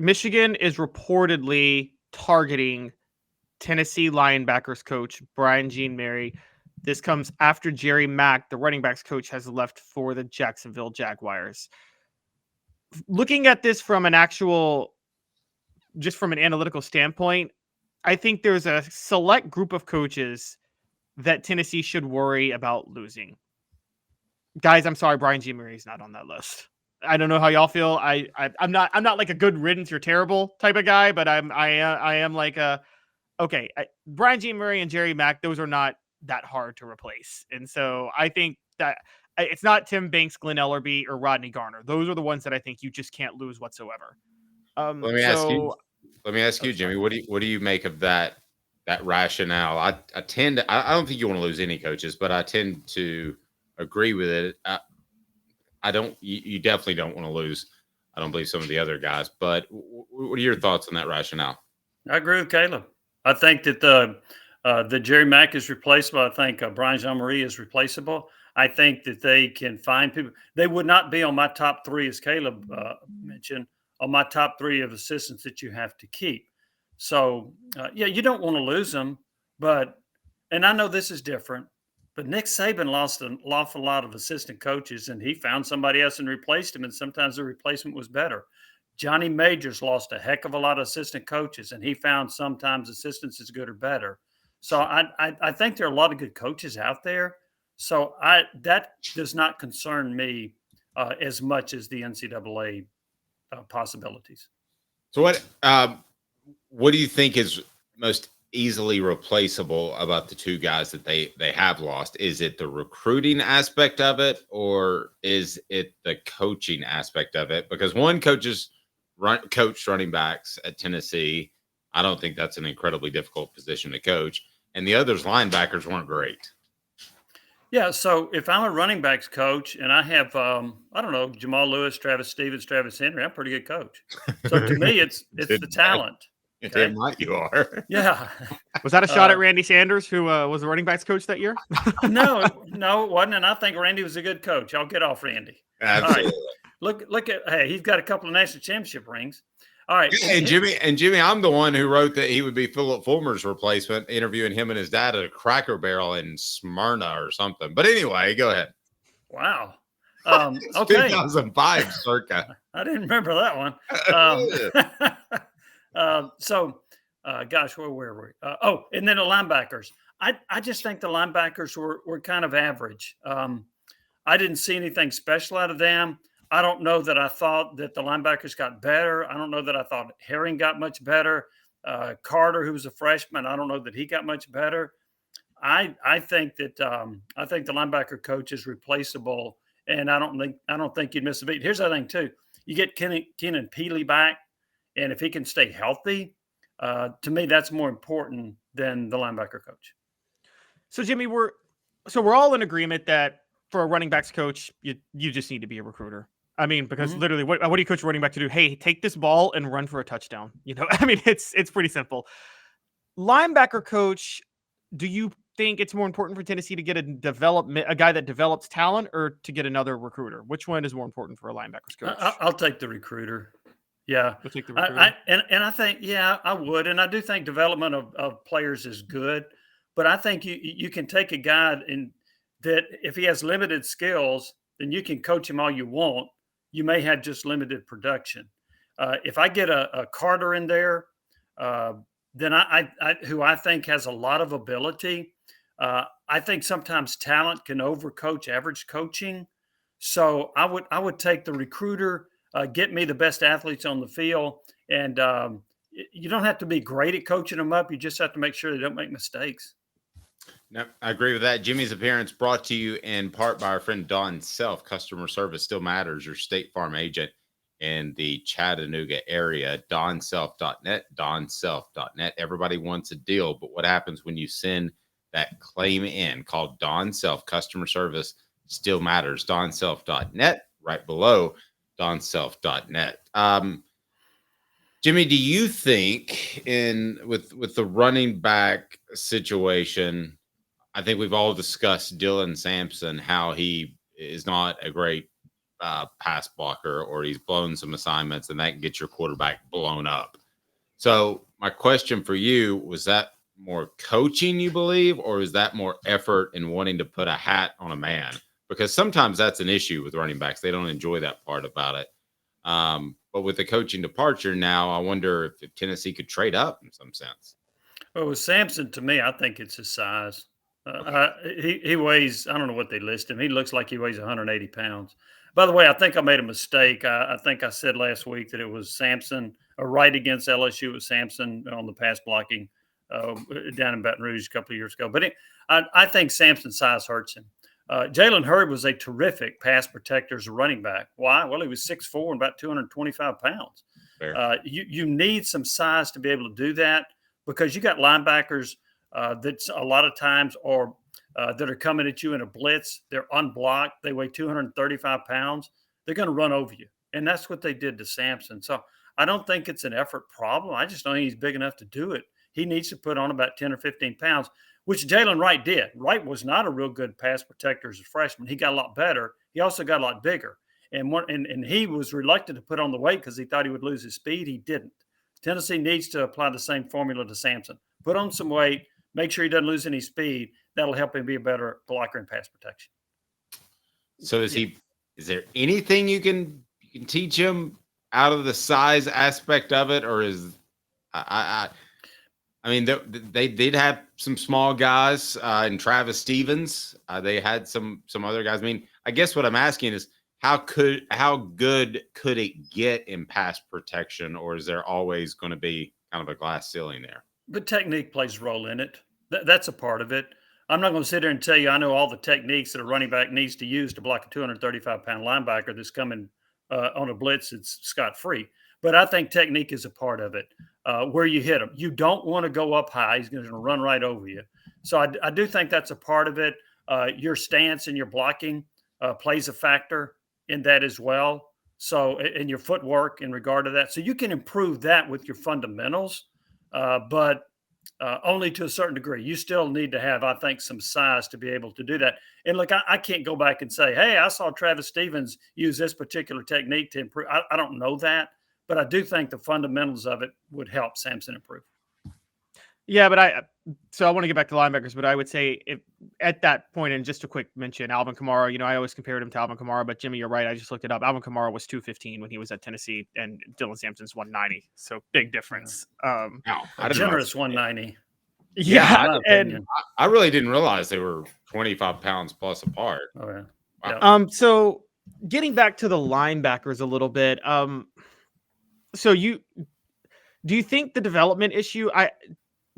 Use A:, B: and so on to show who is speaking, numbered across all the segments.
A: Michigan is reportedly targeting Tennessee linebackers coach Brian Jean-Mary. This comes after Jerry Mack, the running backs coach, has left for the Jacksonville Jaguars. Looking at this from an analytical standpoint, I think there's a select group of coaches that Tennessee should worry about losing. Guys, I'm sorry, Brian Jean-Mary is not on that list. I don't know how y'all feel. I'm not like a good riddance, you're terrible type of guy, but I am like Brian Jean-Mary and Jerry Mack, those are not that hard to replace. And so I think that it's not Tim Banks, Glenn Ellerbe, or Rodney Garner. Those are the ones that I think you just can't lose whatsoever.
B: Let me ask you, Jimmy, what do you make of that rationale? I don't think you want to lose any coaches, but I tend to agree with it. You definitely don't want to lose. I don't believe some of the other guys, but what are your thoughts on that rationale?
C: I agree with Caleb. I think that the Jerry Mack is replaceable. I think Brian Jean-Mary is replaceable. I think that they can find people. They would not be on my top three, as Caleb mentioned, on my top three of assistants that you have to keep. So, you don't want to lose them. And I know this is different, but Nick Saban lost an awful lot of assistant coaches, and he found somebody else and replaced him, and sometimes the replacement was better. Johnny Majors lost a heck of a lot of assistant coaches, and he found sometimes assistants is good or better. So I think there are a lot of good coaches out there. So that does not concern me as much as the NCAA possibilities.
B: So what do you think is most easily replaceable about the two guys that they have lost? Is it the recruiting aspect of it, or is it the coaching aspect of it? Because one coaches coached running backs at Tennessee. I don't think that's an incredibly difficult position to coach. And the others, linebackers, weren't great.
C: Yeah, so if I'm a running backs coach and I have, Jamal Lewis, Travis Stevens, Travis Henry, I'm a pretty good coach. So to me, it's the talent.
B: Okay? Damn right you are.
C: Yeah.
A: Was that a shot at Randy Sanders, who was the running backs coach that year?
C: No, it wasn't. And I think Randy was a good coach. I'll get off Randy.
B: Absolutely.
C: All right. Look at he's got a couple of national championship rings. All right.
B: And Jimmy, I'm the one who wrote that he would be Philip Fulmer's replacement, interviewing him and his dad at a Cracker Barrel in Smyrna or something. But anyway, go ahead.
C: Wow. Okay.
B: 2005 circa.
C: I didn't remember that one. Where were we? And then the linebackers. I just think the linebackers were kind of average. I didn't see anything special out of them. I don't know that I thought that the linebackers got better. I don't know that I thought Herring got much better. Carter, who was a freshman, I don't know that he got much better. I think the linebacker coach is replaceable, and I don't think you'd miss a beat. Here's the thing too: you get Kenan Peely back, and if he can stay healthy, to me that's more important than the linebacker coach.
A: So Jimmy, we're all in agreement that for a running backs coach, you just need to be a recruiter. I mean, because literally, what do you coach a running back to do? Hey, take this ball and run for a touchdown. I mean, it's pretty simple. Linebacker coach, do you think it's more important for Tennessee to get a guy that develops talent, or to get another recruiter? Which one is more important for a linebackers coach?
C: I'll take the recruiter. Yeah.
A: You'll take the recruiter.
C: And I think, I would. And I do think development of players is good, but I think you can take a guy that if he has limited skills, then you can coach him all you want. You may have just limited production. If I get a Carter in there, then who I think has a lot of ability. I think sometimes talent can overcoach average coaching. So I would take the recruiter, get me the best athletes on the field. And you don't have to be great at coaching them up. You just have to make sure they don't make mistakes.
B: No, I agree with that. Jimmy's appearance brought to you in part by our friend Don Self. Customer service still matters. Your State Farm agent in the Chattanooga area. DonSelf.net, DonSelf.net. Everybody wants a deal, but what happens when you send that claim in? Called Don Self. Customer service still matters. DonSelf.net, right below DonSelf.net. Jimmy, do you think with the running back situation, I think we've all discussed Dylan Sampson, how he is not a great pass blocker, or he's blown some assignments, and that can get your quarterback blown up. So my question for you, was that more coaching, you believe, or is that more effort in wanting to put a hat on a man? Because sometimes that's an issue with running backs. They don't enjoy that part about it. But with the coaching departure now, I wonder if Tennessee could trade up in some sense.
C: Well, with Sampson, to me, I think it's his size. He weighs, I don't know what they list him. He looks like he weighs 180 pounds. By the way, I think I made a mistake. I think I said last week that it was Sampson, or right against LSU, it was Sampson on the pass blocking down in Baton Rouge a couple of years ago. But I think Sampson's size hurts him. Jalen Hurd was a terrific pass protector as a running back. Why? Well, he was 6'4" and about 225 pounds. You need some size to be able to do that, because you got linebackers that a lot of times are that are coming at you in a blitz. They're unblocked. They weigh 235 pounds. They're going to run over you. And that's what they did to Sampson. So I don't think it's an effort problem. I just don't think he's big enough to do it. He needs to put on about 10 or 15 pounds, which Jalen Wright did. Wright was not a real good pass protector as a freshman. He got a lot better. He also got a lot bigger. And he was reluctant to put on the weight because he thought he would lose his speed. He didn't. Tennessee needs to apply the same formula to Sampson. Put on some weight, make sure he doesn't lose any speed. That'll help him be a better blocker in pass protection.
B: So is there anything you can teach him out of the size aspect of it, or is I mean, they did have some small guys and Travis Stevens. They had some other guys. I mean, I guess what I'm asking is how good could it get in pass protection, or is there always going to be kind of a glass ceiling there?
C: But technique plays a role in it. That's a part of it. I'm not going to sit there and tell you I know all the techniques that a running back needs to use to block a 235-pound linebacker that's coming on a blitz. It's scot-free. But I think technique is a part of it, where you hit him. You don't want to go up high. He's going to run right over you. So I do think that's a part of it. Your stance and your blocking plays a factor in that as well. So, and your footwork in regard to that. So you can improve that with your fundamentals, but only to a certain degree. You still need to have, I think, some size to be able to do that. And look, I can't go back and say, hey, I saw Travis Stevens use this particular technique to improve. I don't know that, but I do think the fundamentals of it would help Sampson improve.
A: Yeah, but I want to get back to linebackers, but I would say if at that point, and just a quick mention, Alvin Kamara, I always compared him to Alvin Kamara, but Jimmy, you're right. I just looked it up. Alvin Kamara was 215 when he was at Tennessee, and Dylan Sampson's 190. So big difference.
C: Generous 190.
A: Yeah. And
B: I really didn't realize they were 25 pounds plus apart.
C: Oh, yeah.
B: Wow.
A: So getting back to the linebackers a little bit. So do you think the development issue,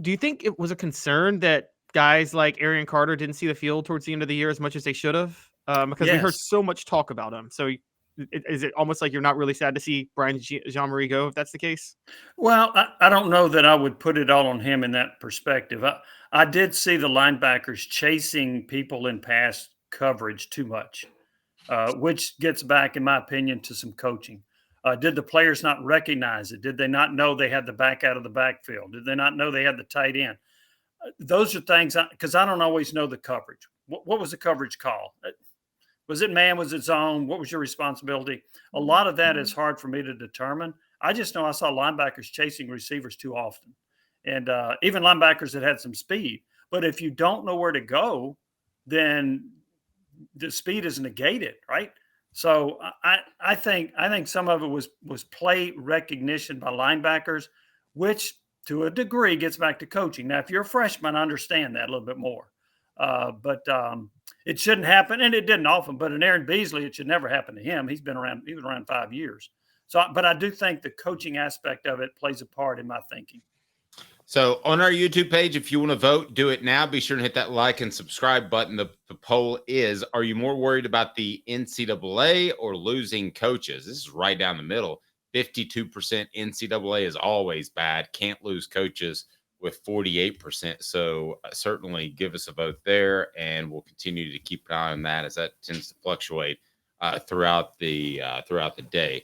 A: do you think it was a concern that guys like Arian Carter didn't see the field towards the end of the year as much as they should have? Because we heard so much talk about him. So is it almost like you're not really sad to see Brian Jean-Marie go, if that's the case?
C: Well, I don't know that I would put it all on him in that perspective. I did see the linebackers chasing people in pass coverage too much, which gets back, in my opinion, to some coaching. Did the players not recognize it? Did they not know they had the back out of the backfield? Did they not know they had the tight end? Those are things, because I don't always know the coverage. What was the coverage call? Was it man? Was it zone? What was your responsibility? A lot of that is hard for me to determine. I just know I saw linebackers chasing receivers too often, and even linebackers that had some speed. But if you don't know where to go, then the speed is negated, right? So I think some of it was play recognition by linebackers, which to a degree gets back to coaching. Now, if you're a freshman, I understand that a little bit more. But it shouldn't happen, and it didn't often. But in Aaron Beasley, it should never happen to him. He was around 5 years. So, but I do think the coaching aspect of it plays a part in my thinking.
B: So on our YouTube page, if you want to vote, do it now. Be sure to hit that like and subscribe button. The poll is, are you more worried about the NCAA or losing coaches? This is right down the middle. 52% NCAA is always bad. Can't lose coaches with 48%. So certainly give us a vote there, and we'll continue to keep an eye on that as that tends to fluctuate throughout the day.